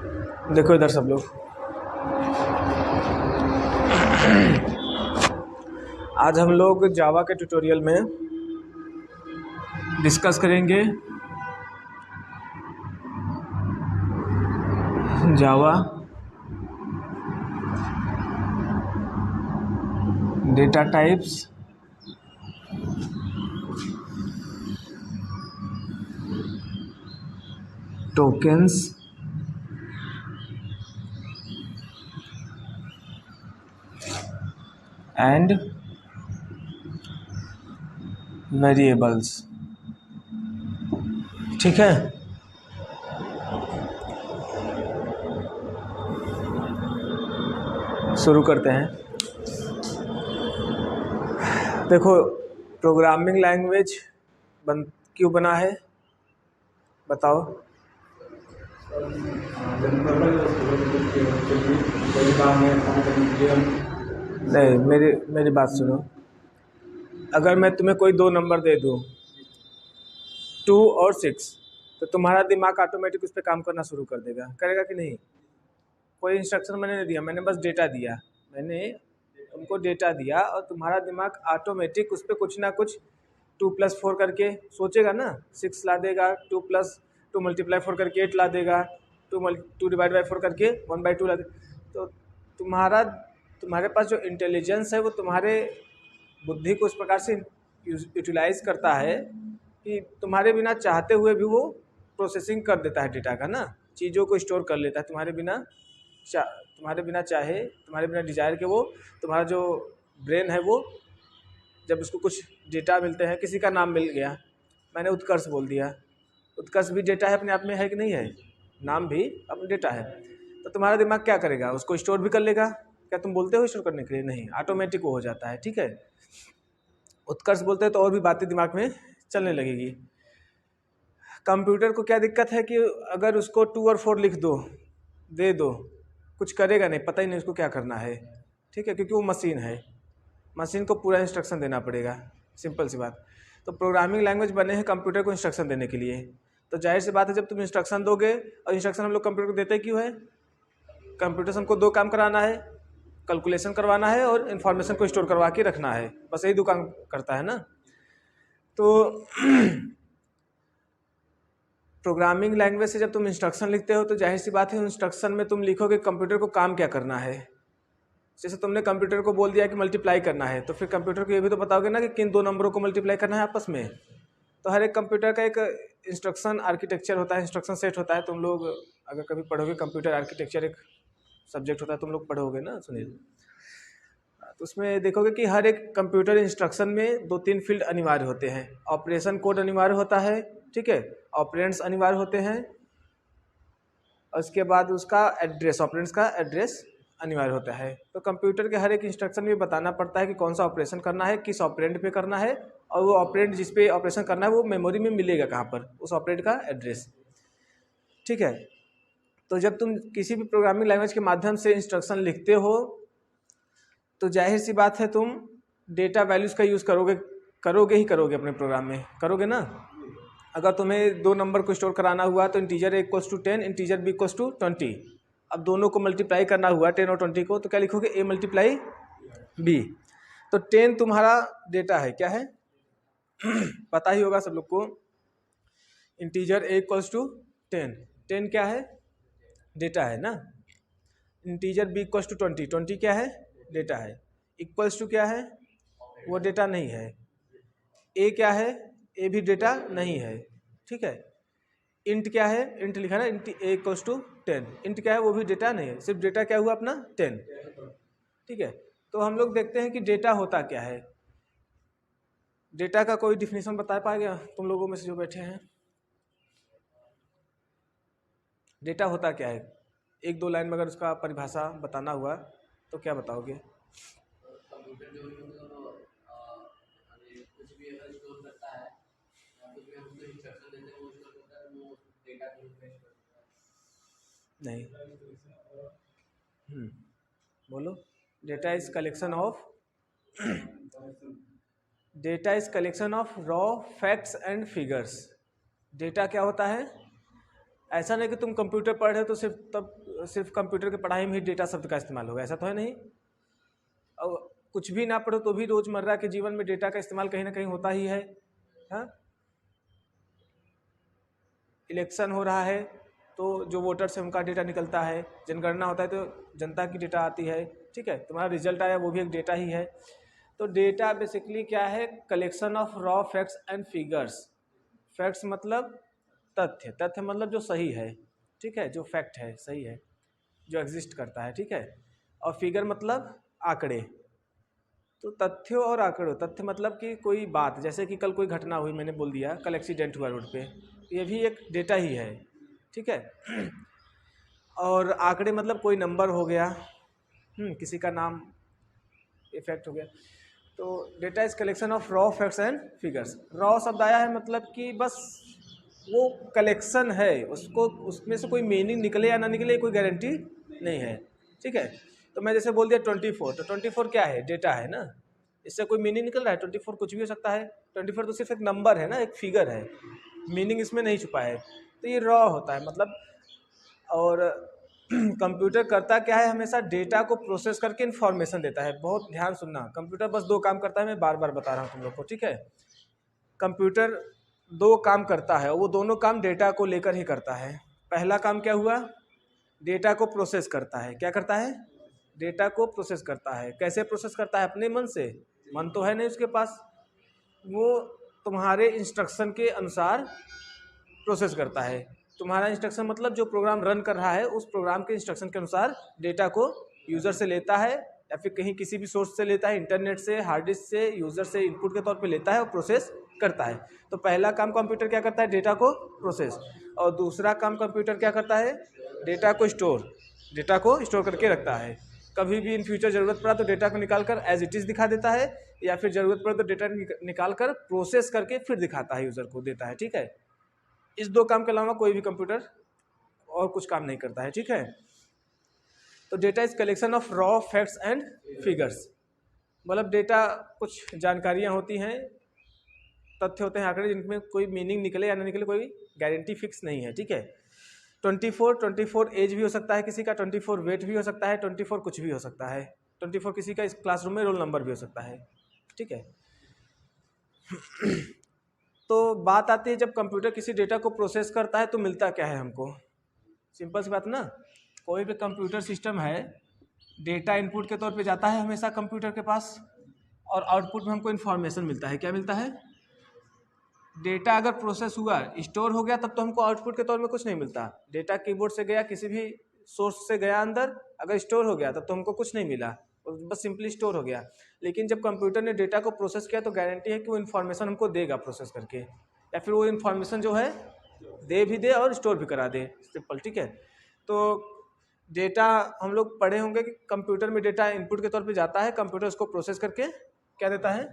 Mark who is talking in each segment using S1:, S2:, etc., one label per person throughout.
S1: देखो इधर सब लोग, आज हम लोग जावा के ट्यूटोरियल में डिस्कस करेंगे Java data types tokens and variables. ठीक है, शुरू करते हैं। देखो, प्रोग्रामिंग लैंग्वेज क्यों बना है बताओ। नहीं, मेरी बात सुनो। अगर मैं तुम्हें कोई दो नंबर दे दूँ 2 और 6, तो तुम्हारा दिमाग ऑटोमेटिक उस पर काम करना शुरू कर देगा, करेगा कि नहीं? कोई इंस्ट्रक्शन मैंने नहीं दिया, मैंने बस डेटा दिया, मैंने तुमको डेटा दिया और तुम्हारा दिमाग ऑटोमेटिक उस पर कुछ ना कुछ 2 + 4 करके सोचेगा ना, 6 ला देगा, 2 + 2 × 4 करके 8 ला देगा, 2 डिवाइड बाई 4 करके 1/2 ला देगा। तो तुम्हारे पास जो इंटेलिजेंस है वो तुम्हारे बुद्धि को उस प्रकार से यूटिलाइज करता है कि तुम्हारे बिना चाहते हुए भी वो प्रोसेसिंग कर देता है डेटा का ना, चीज़ों को स्टोर कर लेता है तुम्हारे बिना चाहे, तुम्हारे बिना डिजायर के। वो तुम्हारा जो ब्रेन है वो जब उसको कुछ डेटा मिलते हैं, किसी का नाम मिल गया, मैंने उत्कर्ष बोल दिया, उत्कर्ष भी डेटा है अपने आप में, है कि नहीं है? नाम भी अपना डेटा है। तो तुम्हारा दिमाग क्या करेगा, उसको स्टोर भी कर लेगा। क्या तुम बोलते हो स्टोर करने के लिए? नहीं, ऑटोमेटिक वो हो जाता है। ठीक है, उत्कर्ष बोलते हैं तो और भी बातें दिमाग में चलने लगेगी। कंप्यूटर को क्या दिक्कत है कि अगर उसको 2 और 4 लिख दो, दे दो, कुछ करेगा नहीं, पता ही नहीं उसको क्या करना है। ठीक है, क्योंकि वो मशीन है, मशीन को पूरा इंस्ट्रक्शन देना पड़ेगा, सिंपल सी बात। तो प्रोग्रामिंग लैंग्वेज बने हैं कंप्यूटर को इंस्ट्रक्शन देने के लिए। तो जाहिर सी बात है, जब तुम इंस्ट्रक्शन दोगे, और इंस्ट्रक्शन हम लोग कंप्यूटर को देते क्यों है? कंप्यूटर से हमको 2 काम कराना है, कैलकुलेशन करवाना है और इन्फॉर्मेशन को स्टोर करवा के रखना है, बस यही 2 काम करता है ना। तो प्रोग्रामिंग लैंग्वेज से जब तुम इंस्ट्रक्शन लिखते हो तो जाहिर सी बात है इंस्ट्रक्शन में तुम लिखोगे कंप्यूटर को काम क्या करना है। जैसे तुमने कंप्यूटर को बोल दिया कि मल्टीप्लाई करना है, तो फिर कंप्यूटर को ये भी तो बताओगे ना कि किन 2 नंबरों को मल्टीप्लाई करना है आपस में। तो हर एक कंप्यूटर का एक इंस्ट्रक्शन आर्किटेक्चर होता है, इंस्ट्रक्शन सेट होता है। तुम लोग अगर कभी पढ़ोगे कंप्यूटर आर्किटेक्चर, एक सब्जेक्ट होता है, तुम लोग पढ़ोगे ना सुनील, तो उसमें देखोगे कि हर एक कंप्यूटर इंस्ट्रक्शन में 2-3 फील्ड अनिवार्य होते हैं। ऑपरेशन कोड अनिवार्य होता है, ठीक है, ऑपरेंड्स अनिवार्य होते हैं, और उसके बाद उसका एड्रेस, ऑपरेंड्स का एड्रेस अनिवार्य होता है। तो कंप्यूटर के हर एक इंस्ट्रक्शन में बताना पड़ता है कि कौन सा ऑपरेशन करना है, किस ऑपरेंड पे करना है, और वो ऑपरेंड जिस पे ऑपरेशन करना है वो मेमोरी में मिलेगा कहाँ पर, उस ऑपरेंड का एड्रेस। ठीक है, तो जब तुम किसी भी प्रोग्रामिंग लैंग्वेज के माध्यम से इंस्ट्रक्शन लिखते हो तो जाहिर सी बात है तुम डेटा वैल्यूज़ का यूज़ करोगे ही करोगे अपने प्रोग्राम में, करोगे ना। अगर तुम्हें 2 नंबर को स्टोर कराना हुआ तो इंटीजर A = 10, इंटीजर B = 20। अब दोनों को मल्टीप्लाई करना हुआ 10 और 20 को, तो क्या लिखोगे? A × B। तो 10 तुम्हारा डेटा है, क्या है? पता ही होगा सब लोग को, इंटीजर A = 10, 10 क्या है? डेटा है ना। इंटीजर B = 20, 20 क्या है? डेटा है। इक्वल्स टू क्या है? वो डेटा नहीं है। ए क्या है? ए भी डेटा नहीं है। ठीक है, इंट क्या है? इंट लिखा ना, इंट A = 10, इंट क्या है? वो भी डेटा नहीं है, सिर्फ डेटा क्या हुआ अपना 10। ठीक है, तो हम लोग देखते हैं कि डेटा होता क्या है। डेटा का कोई डिफिनेशन बता पाएगा तुम लोगों में से जो बैठे हैं? डेटा होता क्या है? 1-2 लाइन में अगर उसका परिभाषा बताना हुआ तो क्या बताओगे? नहीं, बोलो। Data is collection of raw facts and figures. Data क्या होता है? ऐसा नहीं कि तुम कंप्यूटर पढ़ रहे हो तो सिर्फ कंप्यूटर की पढ़ाई में ही डेटा शब्द का इस्तेमाल होगा, ऐसा तो है नहीं। और कुछ भी ना पढ़ो तो भी रोजमर्रा के जीवन में डेटा का इस्तेमाल कहीं ना कहीं होता ही है। हाँ, इलेक्शन हो रहा है तो जो वोटर्स है उनका डेटा निकलता है, जनगणना होता है तो जनता की डेटा आती है, ठीक है, तुम्हारा रिजल्ट आया वो भी एक डेटा ही है। तो डेटा बेसिकली क्या है, collection of raw facts and figures. Facts मतलब तथ्य, तथ्य मतलब जो सही है, ठीक है, जो फैक्ट है सही है, जो एग्जिस्ट करता है, ठीक है। और फिगर मतलब आंकड़े। तो तथ्यों और आंकड़ों, तथ्य मतलब कि कोई बात, जैसे कि कल कोई घटना हुई, मैंने बोल दिया कल एक्सीडेंट हुआ रोड पे, ये भी एक डेटा ही है, ठीक है। और आंकड़े मतलब कोई नंबर हो गया, किसी का नाम इफेक्ट हो गया। तो data is collection of raw facts and figures. Raw शब्द आया है मतलब कि बस वो कलेक्शन है, उसको उसमें से कोई मीनिंग निकले या ना निकले कोई गारंटी नहीं है, ठीक है। तो मैं जैसे बोल दिया 24, तो 24 क्या है, डेटा है ना, इससे कोई मीनिंग निकल रहा है? 24 कुछ भी हो सकता है, 24 तो सिर्फ एक नंबर है ना, एक फिगर है, मीनिंग इसमें नहीं छुपा है। तो ये रॉ होता है मतलब। और कंप्यूटर करता क्या है, हमेशा डेटा को प्रोसेस करके इन्फॉर्मेशन देता है। बहुत ध्यान सुनना, कंप्यूटर बस दो काम करता है, मैं बार बार बता रहा हूँ तुम लोग को, ठीक है। कंप्यूटर दो काम करता है, वो दोनों काम डेटा को लेकर ही करता है। पहला काम क्या हुआ, डेटा को प्रोसेस करता है। क्या करता है, डेटा को प्रोसेस करता है। कैसे प्रोसेस करता है, अपने मन से, मन तो है नहीं उसके पास, वो तुम्हारे इंस्ट्रक्शन के अनुसार प्रोसेस करता है। तुम्हारा इंस्ट्रक्शन मतलब जो प्रोग्राम रन कर रहा है उस प्रोग्राम के इंस्ट्रक्शन के अनुसार डेटा को यूज़र से लेता है, या फिर कहीं किसी भी सोर्स से लेता है, इंटरनेट से, हार्ड डिस्क से, यूज़र से इनपुट के तौर पे लेता है और प्रोसेस करता है। तो पहला काम कंप्यूटर क्या करता है, डेटा को प्रोसेस। और दूसरा काम कंप्यूटर क्या करता है, डेटा को स्टोर, डेटा को स्टोर करके रखता है। कभी भी इन फ्यूचर ज़रूरत पड़ा तो डेटा को निकाल कर एज इट इज़ दिखा देता है, या फिर ज़रूरत पड़े तो डेटा निकाल कर प्रोसेस करके फिर दिखाता है, यूज़र को देता है, ठीक है। इस दो काम के अलावा कोई भी कंप्यूटर और कुछ काम नहीं करता है, ठीक है। तो data is collection of raw facts and figures. मतलब डेटा कुछ जानकारियां होती हैं, तथ्य होते हैं, आंकड़े, जिनमें कोई मीनिंग निकले या ना निकले कोई गारंटी फिक्स नहीं है, ठीक है। 24 एज भी हो सकता है किसी का, 24 वेट भी हो सकता है, 24 कुछ भी हो सकता है, 24 किसी का इस क्लासरूम में रोल नंबर भी हो सकता है, ठीक है। तो बात आती है जब कंप्यूटर किसी डेटा को प्रोसेस करता है तो मिलता क्या है हमको। सिंपल सी बात ना, कोई भी कंप्यूटर सिस्टम है, डेटा इनपुट के तौर पे जाता है हमेशा कंप्यूटर के पास, और आउटपुट में हमको इन्फॉर्मेशन मिलता है। क्या मिलता है, डेटा अगर प्रोसेस हुआ, स्टोर हो गया, तब तो हमको आउटपुट के तौर में कुछ नहीं मिलता। डेटा कीबोर्ड से गया, किसी भी सोर्स से गया अंदर, अगर स्टोर हो गया तब तो हमको कुछ नहीं मिला, बस सिंपली स्टोर हो गया। लेकिन जब कंप्यूटर ने डेटा को प्रोसेस किया तो गारंटी है कि वो इन्फॉर्मेशन हमको देगा प्रोसेस करके, या फिर वो इन्फॉर्मेशन जो है दे भी दे और स्टोर भी करा दे, सिंपल, ठीक है। तो डेटा हम लोग पढ़े होंगे कि कंप्यूटर में डेटा इनपुट के तौर पे जाता है, कंप्यूटर उसको प्रोसेस करके क्या देता है।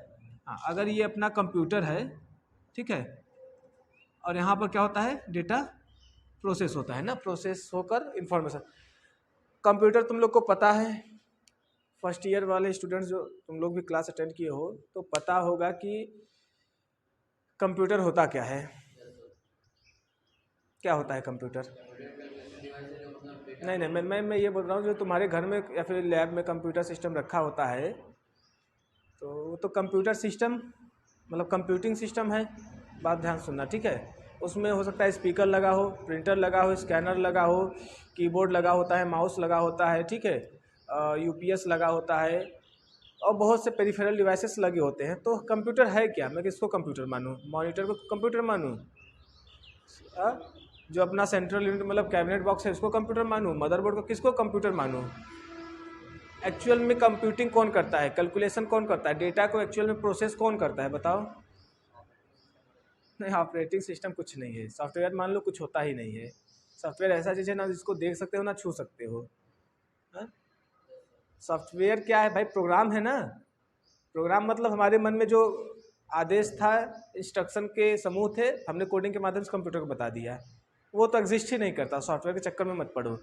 S1: हाँ, अगर ये अपना कंप्यूटर है, ठीक है, और यहाँ पर क्या होता है, डेटा प्रोसेस होता है ना, प्रोसेस होकर इन्फॉर्मेशन। कंप्यूटर तुम लोग को पता है, फर्स्ट ईयर वाले स्टूडेंट्स जो तुम लोग भी क्लास अटेंड किए हो तो पता होगा कि कंप्यूटर होता क्या है। क्या होता है कंप्यूटर? नहीं नहीं, मैं ये बोल रहा हूँ जो तुम्हारे घर में या फिर लैब में कंप्यूटर सिस्टम रखा होता है, तो वो तो कंप्यूटर सिस्टम मतलब कंप्यूटिंग सिस्टम है। बात ध्यान सुनना, ठीक है। उसमें हो सकता है स्पीकर लगा हो, प्रिंटर लगा हो, स्कैनर लगा हो, कीबोर्ड लगा होता है, माउस लगा होता है, ठीक है, यूपीएस लगा होता है, और बहुत से पेरिफेरल डिवाइसेस लगे होते हैं। तो कंप्यूटर है क्या, मैं किसको कंप्यूटर मानूँ? मॉनिटर को कंप्यूटर मानूँ? जो अपना सेंट्रल यूनिट मतलब कैबिनेट बॉक्स है उसको कंप्यूटर मानूँ? मदरबोर्ड को किसको कंप्यूटर मानूँ? एक्चुअल में कंप्यूटिंग कौन करता है, कैलकुलेशन कौन करता है, डेटा को एक्चुअल में प्रोसेस कौन करता है, बताओ? नहीं, ऑपरेटिंग सिस्टम कुछ नहीं है, सॉफ्टवेयर मान लो कुछ होता ही नहीं है। सॉफ्टवेयर ऐसा चीज़ है ना जिसको देख सकते हो ना छू सकते हो। सॉफ्टवेयर क्या है भाई, प्रोग्राम है ना। प्रोग्राम मतलब हमारे मन में जो आदेश था, इंस्ट्रक्शन के समूह थे, हमने कोडिंग के माध्यम से कंप्यूटर को बता दिया, वो तो एग्जिस्ट ही नहीं करता। सॉफ्टवेयर के चक्कर में मत पड़ो।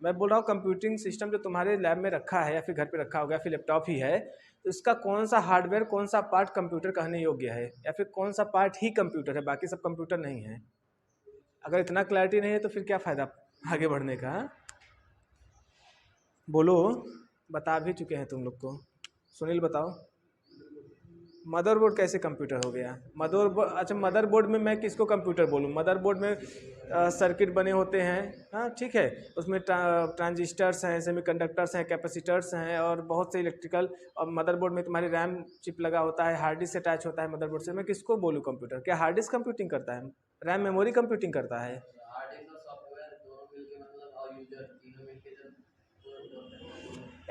S1: मैं बोल रहा हूँ कंप्यूटिंग सिस्टम जो तुम्हारे लैब में रखा है या फिर घर पे रखा होगा, फिर लैपटॉप ही है, तो इसका कौन सा हार्डवेयर, कौन सा पार्ट कंप्यूटर कहने योग्य है, या फिर कौन सा पार्ट ही कंप्यूटर है, बाकी सब कंप्यूटर नहीं है? अगर इतना क्लैरिटी नहीं है तो फिर क्या फ़ायदा आगे बढ़ने का? बोलो, बता भी चुके हैं तुम लोग को। सुनील बताओ, मदरबोर्ड कैसे कंप्यूटर हो गया? मदरबोर्ड, अच्छा मदरबोर्ड में मैं किसको कंप्यूटर बोलूँ? मदरबोर्ड में सर्किट बने होते हैं, हाँ ठीक है, उसमें ट्रांजिस्टर्स हैं, सेमीकंडक्टर्स हैं, कैपेसिटर्स हैं और बहुत से इलेक्ट्रिकल, और मदरबोर्ड में तुम्हारी रैम चिप लगा होता है, हार्ड डिस्क अटैच होता है मदरबोर्ड से। मैं किसको बोलूँ कंप्यूटर? क्या हार्ड डिस्क कंप्यूटिंग करता है? रैम मेमोरी कंप्यूटिंग करता है?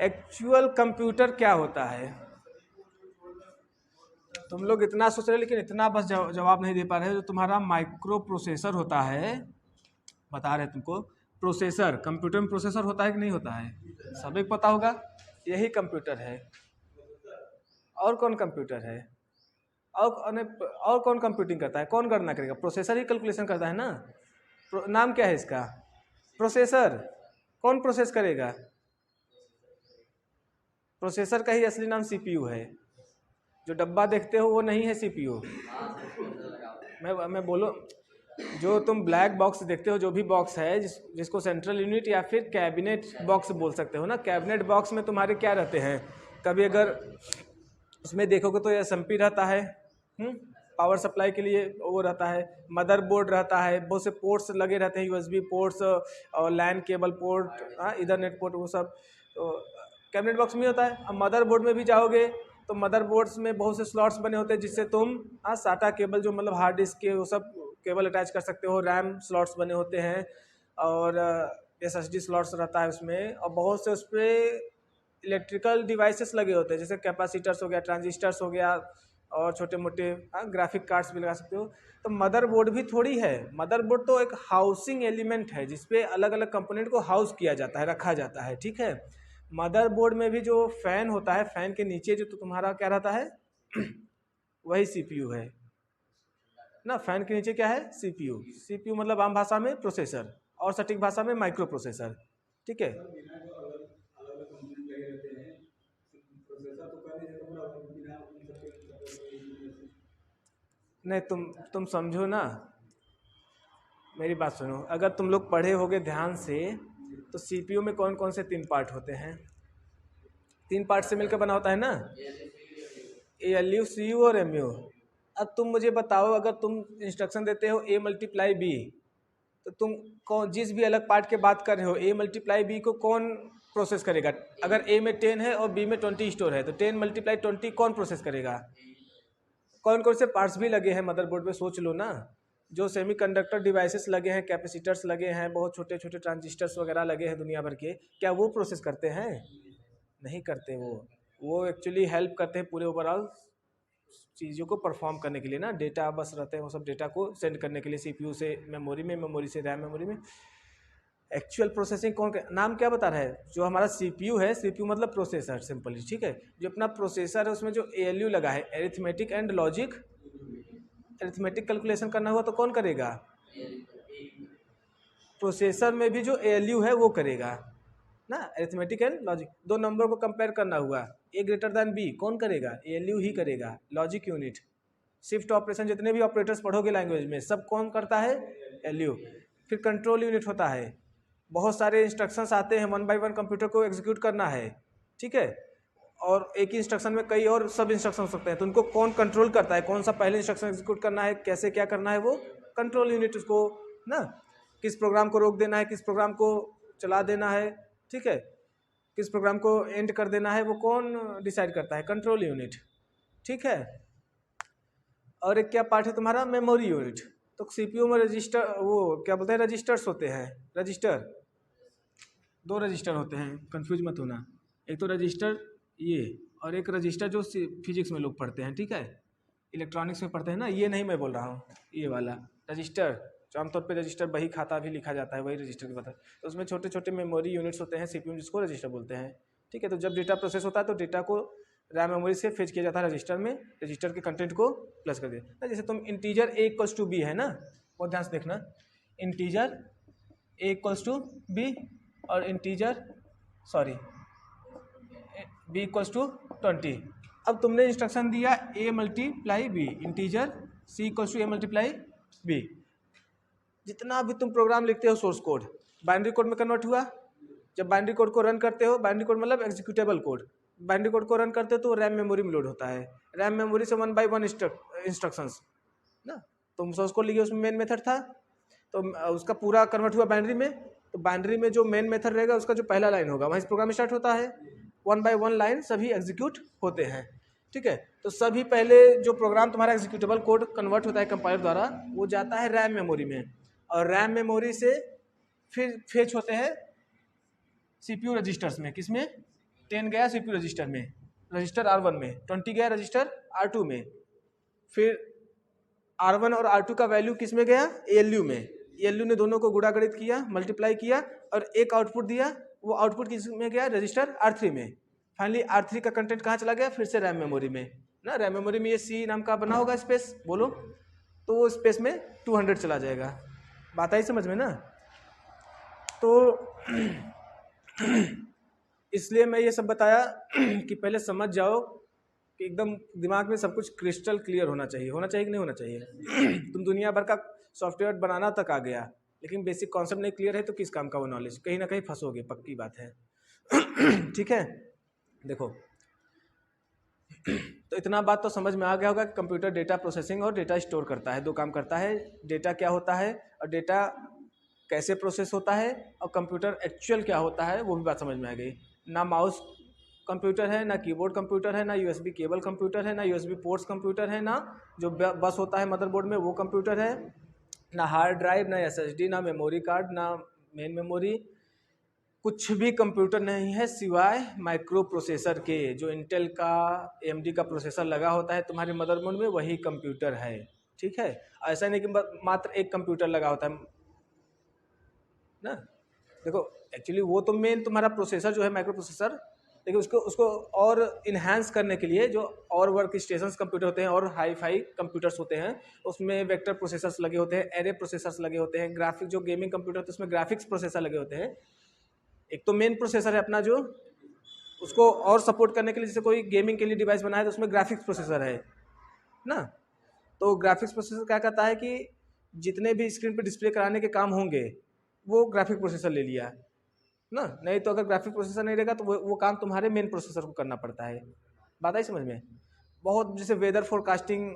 S1: एक्चुअल कंप्यूटर क्या होता है? तुम लोग इतना सोच रहे हो लेकिन इतना बस जवाब नहीं दे पा रहे हो। जो तुम्हारा माइक्रो प्रोसेसर होता है, बता रहे तुमको, प्रोसेसर, कंप्यूटर में प्रोसेसर होता है कि नहीं होता है? सभी को पता होगा, यही कंप्यूटर है। और कौन कंप्यूटर है? और कौन कंप्यूटिंग करता है? कौन गणना करेगा? प्रोसेसर ही कैलकुलेशन करता है ना। नाम क्या है इसका? प्रोसेसर। कौन प्रोसेस करेगा? प्रोसेसर का ही असली नाम सीपीयू है। जो डब्बा देखते हो वो नहीं है सीपीयू। मैं बोलो, जो तुम ब्लैक बॉक्स देखते हो, जो भी बॉक्स है जिसको सेंट्रल यूनिट या फिर कैबिनेट बॉक्स बोल सकते हो ना। कैबिनेट बॉक्स में तुम्हारे क्या रहते हैं? कभी अगर उसमें देखोगे तो एसएमपी रहता है, पावर सप्लाई के लिए वो रहता है। मदरबोर्ड रहता है, बहुत से पोर्ट्स लगे रहते हैं, यूएसबी पोर्ट्स और LAN cable port, Ethernet port, वो सब तो कैबिनेट बॉक्स में होता है। अब मदरबोर्ड में भी जाओगे तो मदरबोर्ड्स में बहुत से स्लॉट्स बने होते हैं जिससे तुम साटा केबल, जो मतलब हार्ड डिस्क के वो सब केबल अटैच कर सकते हो। रैम स्लॉट्स बने होते हैं और एसएसडी स्लॉट्स रहता है उसमें, और बहुत से उस पर इलेक्ट्रिकल डिवाइसेस लगे होते हैं, जैसे कैपेसिटर्स हो गया, ट्रांजिस्टर्स हो गया, और छोटे मोटे ग्राफिक कार्ड्स भी लगा सकते हो। तो मदरबोर्ड भी थोड़ी है, मदरबोर्ड तो एक हाउसिंग एलिमेंट है जिसपे अलग अलग कंपोनेंट को हाउस किया जाता है, रखा जाता है, ठीक है। मदरबोर्ड में भी जो फैन होता है, फैन के नीचे जो तो तुम्हारा क्या रहता है वही सीपीयू है ना। फैन के नीचे क्या है? सीपीयू। सीपीयू मतलब आम भाषा में प्रोसेसर, और सटीक भाषा में माइक्रो प्रोसेसर, ठीक है। नहीं, तुम समझो ना, मेरी बात सुनो। अगर तुम लोग पढ़े होगे ध्यान से तो सीपीयू में कौन कौन से 3 पार्ट होते हैं? 3 पार्ट से मिलकर बना होता है ना, ALU, CU और MU। अब तुम मुझे बताओ, अगर तुम इंस्ट्रक्शन देते हो A×B, तो तुम कौन, जिस भी अलग पार्ट के बात कर रहे हो, A×B को कौन प्रोसेस करेगा? अगर A में 10 है और B में 20 स्टोर है तो 10×20 कौन प्रोसेस करेगा? कौन कौन से पार्ट्स भी लगे हैं मदरबोर्ड पे, सोच लो ना। जो सेमीकंडक्टर डिवाइसेस लगे हैं, कैपेसिटर्स लगे हैं, बहुत छोटे छोटे ट्रांजिस्टर्स वगैरह लगे हैं दुनिया भर के, क्या वो प्रोसेस करते हैं? नहीं करते। वो एक्चुअली हेल्प करते हैं पूरे ओवरऑल चीज़ों को परफॉर्म करने के लिए ना। डेटा बस रहते हैं, वो सब डेटा को सेंड करने के लिए सीपीयू से मेमोरी में, मेमोरी से रैम मेमोरी में। एक्चुअल प्रोसेसिंग कौन नाम क्या बता रहा है? जो हमारा सीपीयू है, सीपीयू मतलब प्रोसेसर सिंपली, ठीक है। जो अपना प्रोसेसर है उसमें जो ALU लगा है, arithmetic and logic, arithmetic calculation करना हुआ तो कौन करेगा? प्रोसेसर में भी जो ALU है वो करेगा ना, एरिथमेटिक एंड लॉजिक। 2 नंबर को कंपेयर करना हुआ, A>B, कौन करेगा? ALU ही करेगा। लॉजिक यूनिट, शिफ्ट ऑपरेशन, जितने भी ऑपरेटर्स पढ़ोगे लैंग्वेज में, सब कौन करता है? ALU। फिर कंट्रोल यूनिट होता है, बहुत सारे इंस्ट्रक्शंस आते हैं, 1 बाय 1 कंप्यूटर को एग्जीक्यूट करना है, ठीक है। और एक ही इंस्ट्रक्शन में कई और सब इंस्ट्रक्शन हो सकते हैं, तो उनको कौन कंट्रोल करता है? कौन सा पहले इंस्ट्रक्शन एग्जीक्यूट करना है, कैसे क्या करना है, वो कंट्रोल यूनिट। उसको ना किस प्रोग्राम को रोक देना है, किस प्रोग्राम को चला देना है, ठीक है, किस प्रोग्राम को एंड कर देना है, वो कौन डिसाइड करता है? कंट्रोल यूनिट, ठीक है। और एक क्या पार्ट है तुम्हारा? Memory unit. तो सीपीयू में रजिस्टर, वो क्या बोलते हैं, रजिस्टर्स होते हैं। रजिस्टर, 2 रजिस्टर होते हैं, कंफ्यूज मत होना। एक तो रजिस्टर ये, और एक रजिस्टर जो फिजिक्स में लोग पढ़ते हैं, ठीक है, इलेक्ट्रॉनिक्स में पढ़ते हैं ना, ये नहीं मैं बोल रहा हूँ, ये वाला रजिस्टर जो आमतौर पे रजिस्टर बही खाता भी लिखा जाता है, वही रजिस्टर की बात है। तो उसमें छोटे छोटे मेमोरी यूनिट्स होते हैं सीपीयू, जिसको रजिस्टर बोलते हैं, ठीक है। तो जब डेटा प्रोसेस होता है तो डेटा को रैम मेमोरी से फेच किया जाता है रजिस्टर में, रजिस्टर के कंटेंट को प्लस कर दिया। जैसे तुम इंटीजर A=B है ना, बहुत ध्यान से देखना, इंटीजर A=B और इंटीजर B=20। अब तुमने इंस्ट्रक्शन दिया A×B, इंटीजर C=A×B। जितना भी तुम प्रोग्राम लिखते हो सोर्स कोड बाइनरी कोड में कन्वर्ट हुआ। जब बाइनरी कोड को रन करते हो, बाइनरी कोड मतलब एग्जीक्यूटेबल कोड, बाइनरी कोड को रन करते हो तो रैम मेमोरी में लोड होता है। रैम मेमोरी से 1 बाय 1 इंस्ट्रक्शंस ना, तुम सोर्स कोड लिखे उसमें मेन मेथड था, तो उसका पूरा कन्वर्ट हुआ बाइनरी में। तो बाइनरी में जो मेन मेथड रहेगा उसका जो पहला लाइन होगा वहीं से प्रोग्राम स्टार्ट होता है। 1 बाय 1 लाइन सभी एग्जीक्यूट होते हैं, ठीक है। तो सभी पहले जो प्रोग्राम तुम्हारा एग्जीक्यूटेबल कोड कन्वर्ट होता है कंपाइलर द्वारा, वो जाता है रैम मेमोरी में, और रैम मेमोरी से फिर फेच होते हैं सीपीयू रजिस्टर्स में। किसमें? 10 गया सीपीयू रजिस्टर में, रजिस्टर R1 में, 20 गया रजिस्टर R2 में, फिर R1 और R2 का वैल्यू किस में गया? ALU में। ALU ने दोनों को गुणा गणित किया, मल्टीप्लाई किया और एक आउटपुट दिया, वो आउटपुट किस में गया? रजिस्टर R3 में। फाइनली R3 का कंटेंट कहाँ चला गया? फिर से रैम मेमोरी में ना। रैम मेमोरी में ये C नाम का बना होगा स्पेस, बोलो, तो वो स्पेस में 200 चला जाएगा। बात आई समझ में ना? तो इसलिए मैं ये सब बताया कि पहले समझ जाओ कि एकदम दिमाग में सब कुछ क्रिस्टल क्लियर होना चाहिए। होना चाहिए कि नहीं होना चाहिए? तुम दुनिया भर का सॉफ्टवेयर बनाना तक आ गया, लेकिन बेसिक कॉन्सेप्ट नहीं क्लियर है तो किस काम का वो नॉलेज? कहीं ना कहीं फंसोगे, पक्की बात है। ठीक है, देखो तो इतना बात तो समझ में आ गया होगा कि कंप्यूटर डेटा प्रोसेसिंग और डेटा स्टोर करता है, दो काम करता है। डेटा क्या होता है और डेटा कैसे प्रोसेस होता है, और कंप्यूटर एक्चुअल क्या होता है, वो भी बात समझ में आ गई। ना माउस कंप्यूटर है, ना कीबोर्ड कंप्यूटर है, ना यूएसबी केबल कंप्यूटर है, ना यूएसबी पोर्ट्स कंप्यूटर है, ना जो बस होता है मदरबोर्ड में वो कंप्यूटर है, ना हार्ड ड्राइव, ना एसएसडी, ना मेमोरी कार्ड, ना मेन मेमोरी। कुछ भी कंप्यूटर नहीं है सिवाय माइक्रो प्रोसेसर के। जो इंटेल का, एएमडी का प्रोसेसर लगा होता है तुम्हारे मदरबोर्ड में, वही कंप्यूटर है, ठीक है। ऐसा नहीं कि मात्र एक कंप्यूटर लगा होता है ना। देखो एक्चुअली वो तो मेन तुम्हारा प्रोसेसर जो है माइक्रो प्रोसेसर, लेकिन उसको और इन्हांस करने के लिए जो और वर्क स्टेशंस कंप्यूटर होते हैं और हाई फाई कंप्यूटर्स होते हैं, उसमें वेक्टर प्रोसेसर्स लगे होते हैं, एरे प्रोसेसर्स लगे होते हैं, ग्राफिक जो गेमिंग कंप्यूटर होते हैं उसमें ग्राफिक्स प्रोसेसर लगे होते हैं। एक तो मेन प्रोसेसर है अपना, जो उसको और सपोर्ट करने के लिए, जैसे कोई गेमिंग के लिए डिवाइस बनाए तो उसमें ग्राफिक्स प्रोसेसर है ना। तो ग्राफिक्स प्रोसेसर क्या करता है कि जितने भी स्क्रीन पर डिस्प्ले कराने के काम होंगे वो ग्राफिक प्रोसेसर ले लिया ना। नहीं तो अगर ग्राफिक प्रोसेसर नहीं रहेगा तो वो काम तुम्हारे मेन प्रोसेसर को करना पड़ता है। बात आई समझ में? बहुत जैसे वेदर फोरकास्टिंग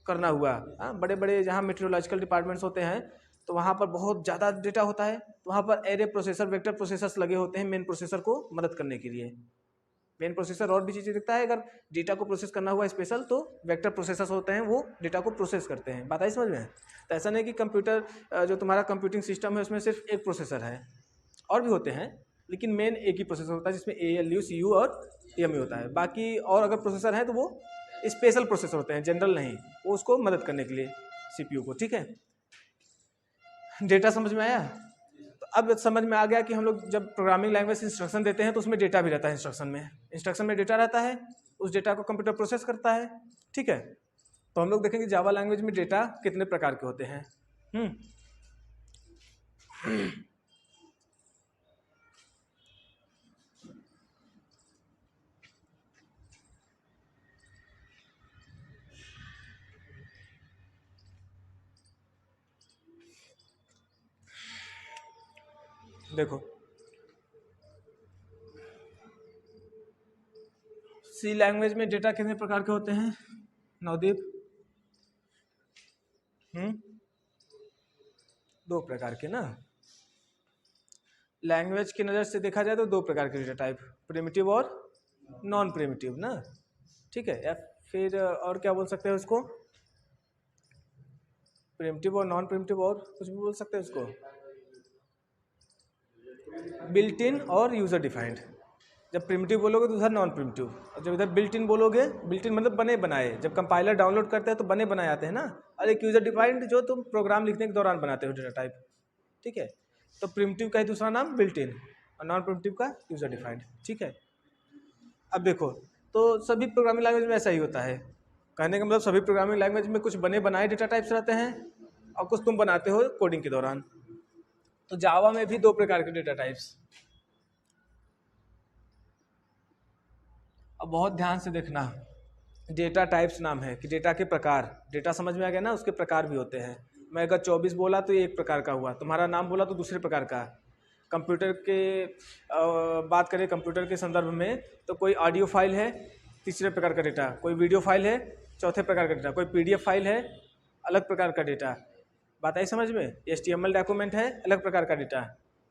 S1: करना हुआ, बड़े बड़े जहाँ मेट्रोलॉजिकल डिपार्टमेंट्स होते हैं तो वहाँ पर बहुत ज़्यादा डेटा होता है, तो वहाँ पर एरे प्रोसेसर, वेक्टर प्रोसेसर्स लगे होते हैं मेन प्रोसेसर को मदद करने के लिए। मेन प्रोसेसर और भी चीज़ें दिखता है, अगर डेटा को प्रोसेस करना हुआ स्पेशल तो वेक्टर प्रोसेसर्स होते हैं, वो डेटा को प्रोसेस करते हैं। बात आई समझ में? तो ऐसा नहीं कि कंप्यूटर जो तुम्हारा कंप्यूटिंग सिस्टम है उसमें सिर्फ एक प्रोसेसर है, और भी होते हैं, लेकिन मेन एक ही प्रोसेसर होता है जिसमें ALU, CU और TMU होता है। बाकी और अगर प्रोसेसर है तो वो स्पेशल प्रोसेसर होते हैं, जनरल नहीं, वो उसको मदद करने के लिए CPU को, ठीक है। डेटा समझ में आया? तो अब समझ में आ गया कि हम लोग जब प्रोग्रामिंग लैंग्वेज इंस्ट्रक्शन देते हैं तो उसमें डेटा भी रहता है। इंस्ट्रक्शन में डेटा रहता है, उस डेटा को कंप्यूटर प्रोसेस करता है, ठीक है। तो हम लोग देखेंगे जावा लैंग्वेज में डेटा कितने प्रकार के होते हैं। देखो सी लैंग्वेज में डेटा कितने प्रकार के होते हैं नवदीप? 2 प्रकार के ना। लैंग्वेज की नज़र से देखा जाए तो 2 प्रकार के डेटा टाइप, प्रिमिटिव और नॉन प्रिमिटिव ना, ठीक है। या फिर और क्या बोल सकते हैं उसको? प्रिमिटिव और नॉन प्रिमिटिव, और कुछ भी बोल सकते हैं उसको। बिल्ट इन और यूज़र डिफाइंड। जब प्रिमिटिव बोलोगे तो उधर नॉन प्रिमिटिव, और जब इधर बिल्ट इन बोलोगे, बिल्ट इन मतलब बने बनाए, जब कंपाइलर डाउनलोड करते हैं तो बने बनाए आते हैं ना। और एक यूज़र डिफाइंड जो तुम प्रोग्राम लिखने के दौरान बनाते हो डेटा टाइप, ठीक है। तो प्रिमिटिव का ही दूसरा नाम बिल्ट इन, और नॉन प्रिमिटिव का यूज़र डिफाइंड, ठीक है। अब देखो तो सभी प्रोग्रामिंग लैंग्वेज में ऐसा ही होता है। कहने का मतलब सभी प्रोग्रामिंग लैंग्वेज में कुछ बने बनाए डेटा टाइप्स रहते हैं और कुछ तुम बनाते हो कोडिंग के दौरान। तो जावा में भी 2 प्रकार के डेटा टाइप्स। अब बहुत ध्यान से देखना, डेटा टाइप्स नाम है कि डेटा के प्रकार, डेटा समझ में आ गया ना, उसके प्रकार भी होते हैं। मैं अगर 24 बोला तो ये एक प्रकार का हुआ, तुम्हारा नाम बोला तो दूसरे प्रकार का। कंप्यूटर के बात करें कंप्यूटर के संदर्भ में तो कोई ऑडियो फाइल है तीसरे प्रकार का डेटा, कोई वीडियो फाइल है चौथे प्रकार का डेटा, कोई PDF फाइल है अलग प्रकार का डेटा। बात आई समझ में? HTML डॉक्यूमेंट है अलग प्रकार का डेटा